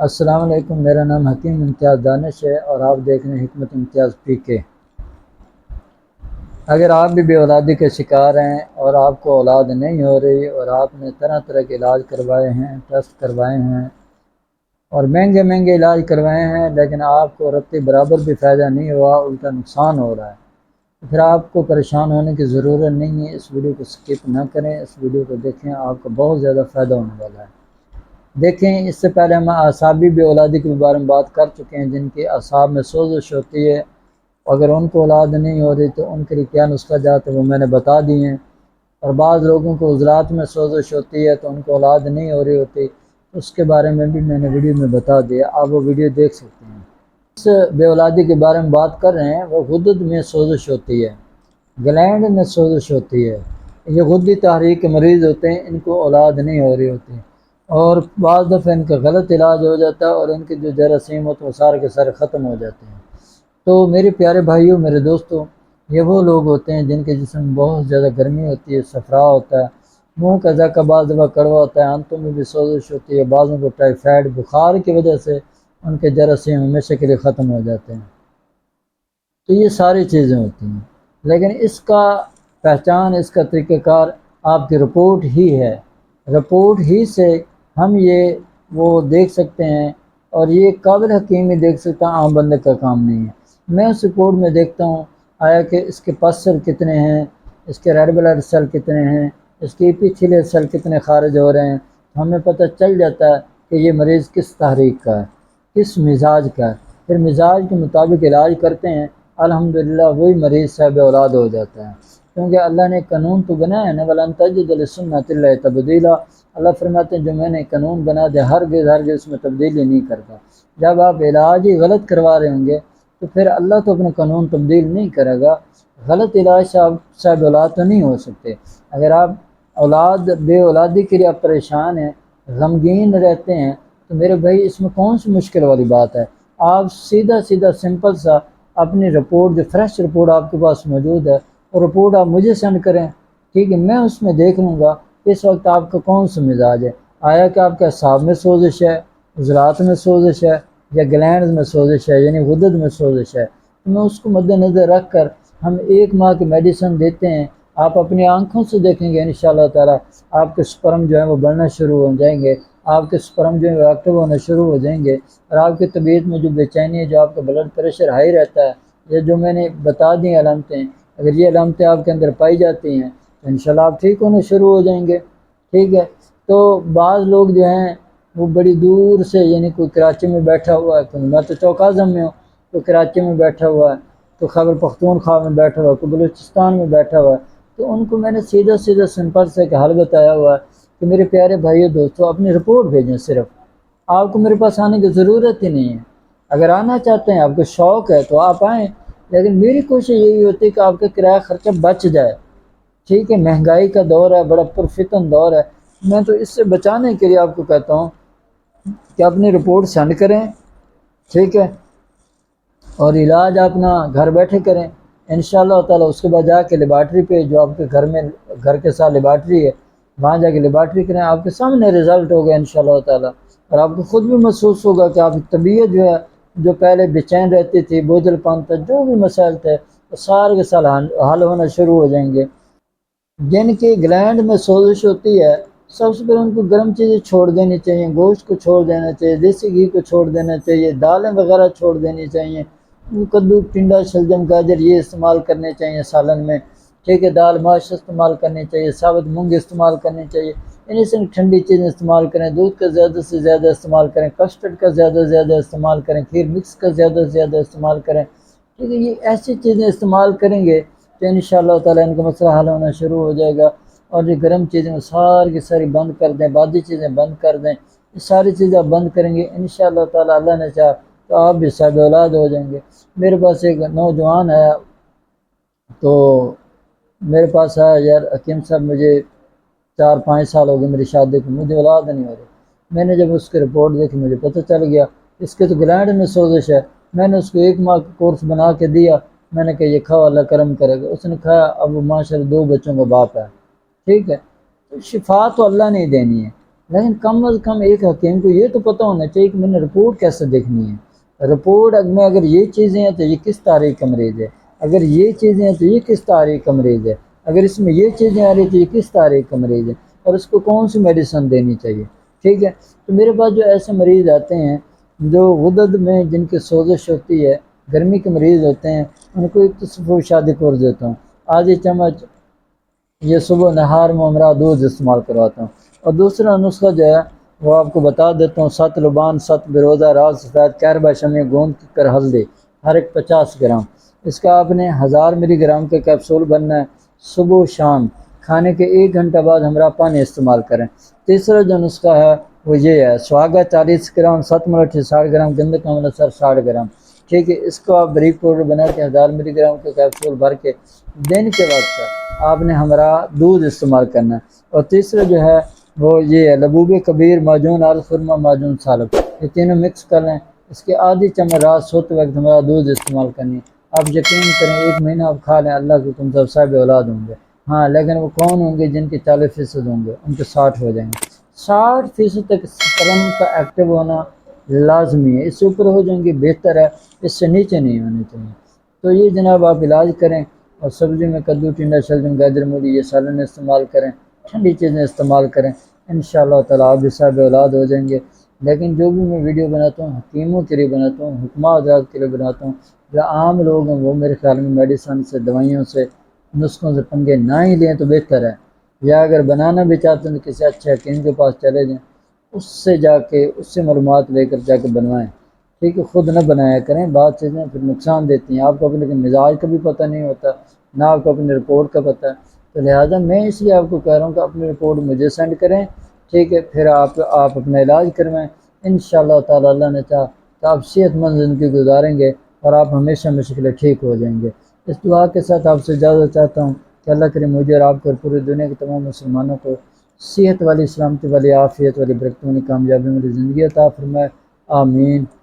السلام علیکم، میرا نام حکیم امتیاز دانش ہے اور آپ دیکھ رہے ہیں حکمت امتیاز پی کے۔ اگر آپ بھی بے اولادی کے شکار ہیں اور آپ کو اولاد نہیں ہو رہی اور آپ نے طرح طرح کے علاج کروائے ہیں، ٹیسٹ کروائے ہیں اور مہنگے مہنگے علاج کروائے ہیں، لیکن آپ کو رتی برابر بھی فائدہ نہیں ہوا، الٹا نقصان ہو رہا ہے، تو پھر آپ کو پریشان ہونے کی ضرورت نہیں ہے۔ اس ویڈیو کو سکپ نہ کریں، اس ویڈیو کو دیکھیں، آپ کو بہت زیادہ فائدہ ہونے والا ہے۔ دیکھیں، اس سے پہلے ہم اعصابی بے اولادی کے بارے میں بات کر چکے ہیں، جن کی اعصاب میں سوزش ہوتی ہے، اگر ان کو اولاد نہیں ہو رہی تو ان کے لیے کیا نسخہ جات ہے وہ میں نے بتا دیے ہیں۔ اور بعض لوگوں کو عضلات میں سوزش ہوتی ہے تو ان کو اولاد نہیں ہو رہی ہوتی، اس کے بارے میں بھی میں نے ویڈیو میں بتا دیا، آپ وہ ویڈیو دیکھ سکتے ہیں۔ اس بے اولادی کے بارے میں بات کر رہے ہیں، وہ غدد میں سوزش ہوتی ہے، گلینڈ میں سوزش ہوتی ہے، یہ غدی تحریک کے مریض ہوتے ہیں، ان کو اولاد نہیں ہو رہی ہوتی، اور بعض دفعہ ان کا غلط علاج ہو جاتا ہے اور ان کے جو جراثیم ہوتے ہیں وہ سارے کے سارے ختم ہو جاتے ہیں۔ تو میرے پیارے بھائیوں، میرے دوستوں، یہ وہ لوگ ہوتے ہیں جن کے جسم میں بہت زیادہ گرمی ہوتی ہے، صفرا ہوتا ہے، منہ کا ذائقہ بعض دفعہ کڑوا ہوتا ہے، آنتوں میں بھی سوزش ہوتی ہے، بعضوں کو ٹائیفائڈ بخار کی وجہ سے ان کے جراثیم ہمیشہ کے لیے ختم ہو جاتے ہیں۔ تو یہ ساری چیزیں ہوتی ہیں، لیکن اس کا پہچان، اس کا طریقہ کار آپ کی رپورٹ ہی ہے۔ رپورٹ ہی سے ہم یہ وہ دیکھ سکتے ہیں، اور یہ قابل حکیمی دیکھ سکتا ہوں، عام بندے کا کام نہیں ہے۔ میں اس رپورٹ میں دیکھتا ہوں آیا کہ اس کے پس سیل کتنے ہیں، اس کے ریڈ بلڈ سیل کتنے ہیں، اس کے ایپیتھیلیل سیل کتنے خارج ہو رہے ہیں، ہمیں پتہ چل جاتا ہے کہ یہ مریض کس تحریک کا ہے، کس مزاج کا ہے۔ پھر مزاج کے مطابق علاج کرتے ہیں، الحمدللہ وہی مریض صاحب اولاد ہو جاتا ہے، کیونکہ اللہ نے قانون تو بنایا ہے نا، وَلَن تَجِدَ لِسُنَّتِ اللَّهِ تَبْدِيلًا۔ اللہ فرماتے ہیں جو میں نے قانون بنا دیا ہرگز اس میں تبدیلی نہیں کرتا۔ جب آپ علاج ہی غلط کروا رہے ہوں گے تو پھر اللہ تو اپنا قانون تبدیل نہیں کرے گا۔ غلط علاج سے آپ صاحب اولاد تو نہیں ہو سکتے۔ اگر آپ بے اولادی کے لیے آپ پریشان ہیں، غمگین رہتے ہیں، تو میرے بھائی اس میں کون سی مشکل والی بات ہے؟ آپ سیدھا سمپل سا اپنی رپورٹ، جو فریش رپورٹ آپ کے پاس موجود ہے، وہ رپورٹ آپ مجھے سینڈ کریں، ٹھیک ہے؟ میں اس میں دیکھ لوں گا اس وقت آپ کا کون سا مزاج ہے، آیا کہ آپ کے اعصاب میں سوزش ہے، عضلات میں سوزش ہے، یا گلینڈز میں سوزش ہے، یعنی غدد میں سوزش ہے۔ تو میں اس کو مد نظر رکھ کر ہم 1 ماہ کی میڈیسن دیتے ہیں، آپ اپنی آنکھوں سے دیکھیں گے انشاءاللہ تعالی آپ کے سپرم جو ہیں وہ بڑھنا شروع ہو جائیں گے، آپ کے سپرم جو ہیں وہ ایکٹیو ہونا شروع ہو جائیں گے، اور آپ کی طبیعت میں جو بے چینی ہے، جو آپ کا بلڈ پریشر ہائی رہتا ہے، یہ جو میں نے بتا دی علامتیں، اگر یہ علامتیں آپ کے اندر پائی جاتی ہیں تو انشاءاللہ آپ ٹھیک ہونے شروع ہو جائیں گے، ٹھیک ہے؟ تو بعض لوگ جو ہیں وہ بڑی دور سے، یعنی کوئی کراچی میں بیٹھا ہوا ہے، کوئی میں تو چوک اعظم میں ہوں، کوئی کراچی میں بیٹھا ہوا ہے، تو خیبر پختونخوا میں بیٹھا ہوا ہے، کوئی بلوچستان میں بیٹھا ہوا ہے، تو ان کو میں نے سیدھا سمپل سے ایک حل بتایا ہوا ہے کہ میرے پیارے بھائیو دوستو اپنی رپورٹ بھیجیں، صرف آپ کو میرے پاس آنے کی ضرورت ہی نہیں ہے۔ اگر آنا چاہتے ہیں، آپ کو شوق ہے تو آپ آئیں، لیکن میری کوشش یہی ہوتی ہے کہ آپ کا کرایہ خرچہ بچ جائے، ٹھیک ہے؟ مہنگائی کا دور ہے، بڑا پرفتن دور ہے، میں تو اس سے بچانے کے لیے آپ کو کہتا ہوں کہ اپنی رپورٹ سینڈ کریں، ٹھیک ہے؟ اور علاج اپنا گھر بیٹھے کریں انشاءاللہ تعالی۔ اس کے بعد جا کے لیبارٹری پہ، جو آپ کے گھر کے ساتھ لیبارٹری ہے، وہاں جا کے لیبارٹری کریں، آپ کے سامنے رزلٹ ہوگا انشاءاللہ تعالی، اور آپ کو خود بھی محسوس ہوگا کہ آپ کی طبیعت جو ہے، جو پہلے بے چین رہتی تھی، بوجھل پن تھا، جو بھی مسائل تھے، وہ سارے کے سارے حل ہونا شروع ہو جائیں گے۔ جن کی گلینڈ میں سوزش ہوتی ہے، سب سے پہلے ان کو گرم چیزیں چھوڑ دینی چاہیے، گوشت کو چھوڑ دینا چاہیے، دیسی گھی کو چھوڑ دینا چاہیے، دالیں وغیرہ چھوڑ دینی چاہیے، کدو، ٹنڈا، شلجم، گاجر یہ استعمال کرنے چاہیے سالن میں، ٹھیک ہے؟ دال ماش استعمال کرنی چاہیے، ثابت مونگ استعمال کرنی چاہیے، انہیں سے ٹھنڈی چیزیں استعمال کریں، دودھ کا زیادہ سے زیادہ استعمال کریں، کسٹرڈ کا زیادہ سے زیادہ استعمال کریں، کھیر مکس کا زیادہ سے زیادہ استعمال کریں، ٹھیک ہے؟ یہ ایسی چیزیں استعمال کریں گے تو انشاءاللہ تعالی ان کا مسئلہ حل ہونا شروع ہو جائے گا۔ اور جو گرم چیزیں ساری کی ساری بند کر دیں، بادی چیزیں بند کر دیں، یہ ساری چیزیں آپ بند کریں گے انشاءاللہ تعالی، اللہ نے چاہا تو آپ بھی صاحب اولاد ہو جائیں گے۔ میرے پاس ایک نوجوان ہے، تو میرے پاس ہے، یار حکیم صاحب مجھے 4-5 سال ہو گئے میری شادی کو، مجھے اولاد نہیں ہو رہی۔ میں نے جب اس کی رپورٹ دیکھی مجھے پتہ چل گیا اس کے تو گلینڈ میں سوزش ہے۔ میں نے اس کو 1 ماہ کا کورس بنا کے دیا، میں نے کہا یہ کھاؤ اللہ کرم کرے گا، اس نے کھایا، اب وہ ماشاءاللہ 2 بچوں کا باپ ہے، ٹھیک ہے؟ تو شفا تو اللہ نے دینی ہے، لیکن کم از کم ایک حکیم کو یہ تو پتہ ہونا چاہیے کہ میں نے رپورٹ کیسے دیکھنی ہے، رپورٹ میں اگر یہ چیزیں ہیں تو یہ کس تاریخ کا مریض ہے، اگر یہ چیزیں ہیں تو یہ کس تاریخ کا مریض ہے، اگر اس میں یہ چیزیں آ رہی تو یہ کس تاریخ کا مریض ہے، اور اس کو کون سی میڈیسن دینی چاہیے، ٹھیک ہے۔ تو میرے پاس جو ایسے مریض آتے ہیں جو غدد میں جن کی سوزش ہوتی ہے، گرمی کے مریض ہوتے ہیں، ان کو ایک تو صفحہ شادی کورس دیتا ہوں، آدھی چمچ یہ صبح نہار میں عمرہ دودھ استعمال کرواتا ہوں، اور دوسرا نسخہ جو ہے وہ آپ کو بتا دیتا ہوں، 7 لبان 7 بروزہ راز سفید کہربا شمی گوند کر ہلدی ہر ایک 50 گرام، اس کا آپ نے 1000 ملی گرام کا کیپسول بننا ہے، صبح و شام کھانے کے 1 گھنٹہ بعد ہمراہ پانی استعمال کریں۔ تیسرا جو نسخہ ہے وہ یہ ہے، سواگا 40 گرام 7 ملٹھی 60 گرام گندک کا سر 60 گرام، ٹھیک ہے۔ اس کو آپ بریک پاؤڈر بنا کے 1000 ملی گرام کا کیپسول بھر کے دن کے وقت آپ نے ہمراہ دودھ استعمال کرنا ہے۔ اور تیسرا جو ہے وہ یہ ہے، لبوب کبیر معجون آل خرما معجون سالب، یہ تینوں مکس کر لیں، اس کے آدھی چمچ رات سوتے وقت ہمارا دودھ استعمال کرنی ہے۔ آپ یقین کریں 1 مہینہ آپ کھا لیں، اللہ کے تم سب صاحب اولاد ہوں گے، ہاں لیکن وہ کون ہوں گے؟ جن کے 40% ہوں گے، ان کے 60 ہو جائیں گے۔ 60% تک سپرم کا ایکٹیو ہونا لازمی ہے، اس سے اوپر ہو جائیں گے بہتر ہے، اس سے نیچے نہیں ہونے چاہیے۔ تو یہ جناب آپ علاج کریں، اور سبزی میں کدو ٹنڈا شلجم گاجر مولی یہ سالن استعمال کریں، ٹھنڈی چیزیں استعمال کریں، انشاءاللہ تعالیٰ آپ بھی صاحب اولاد ہو جائیں گے۔ لیکن جو بھی میں ویڈیو بناتا ہوں حکیموں کے لیے بناتا ہوں، حکمہ حضرات کے لیے بناتا ہوں، جو عام لوگ ہیں وہ میرے خیال میں میڈیسن سے، دوائیوں سے، نسخوں سے پنگے نہ ہی لیں تو بہتر ہے، یا اگر بنانا بھی چاہتے ہیں تو کسی اچھے حکیم کے پاس چلے جائیں، اس سے جا کے اس سے معلومات لے کر جا کے بنوائیں، ٹھیک ہے۔ خود نہ بنایا کریں، بعض چیزیں پھر نقصان دیتی ہیں، آپ کو اپنے مزاج کا بھی پتہ نہیں ہوتا، نہ آپ کو اپنی رپورٹ کا پتہ ہے، تو لہٰذا میں اس لیے آپ کو کہہ رہا ہوں کہ اپنی رپورٹ مجھے سینڈ کریں، ٹھیک ہے، پھر آپ اپنا علاج کروائیں، انشاءاللہ تعالیٰ اللہ نے چاہا تو آپ صحت مند زندگی گزاریں گے، اور آپ ہمیشہ مشکلیں ٹھیک ہو جائیں گے۔ اس دعا کے ساتھ آپ سے اجازت چاہتا ہوں کہ اللہ کریم مجھے اور آپ کو اور پوری دنیا کے تمام مسلمانوں کو صحت والی، سلامتی والی، عافیت والی، برکت والی، کامیابی والی زندگی عطا فرمائے، آمین۔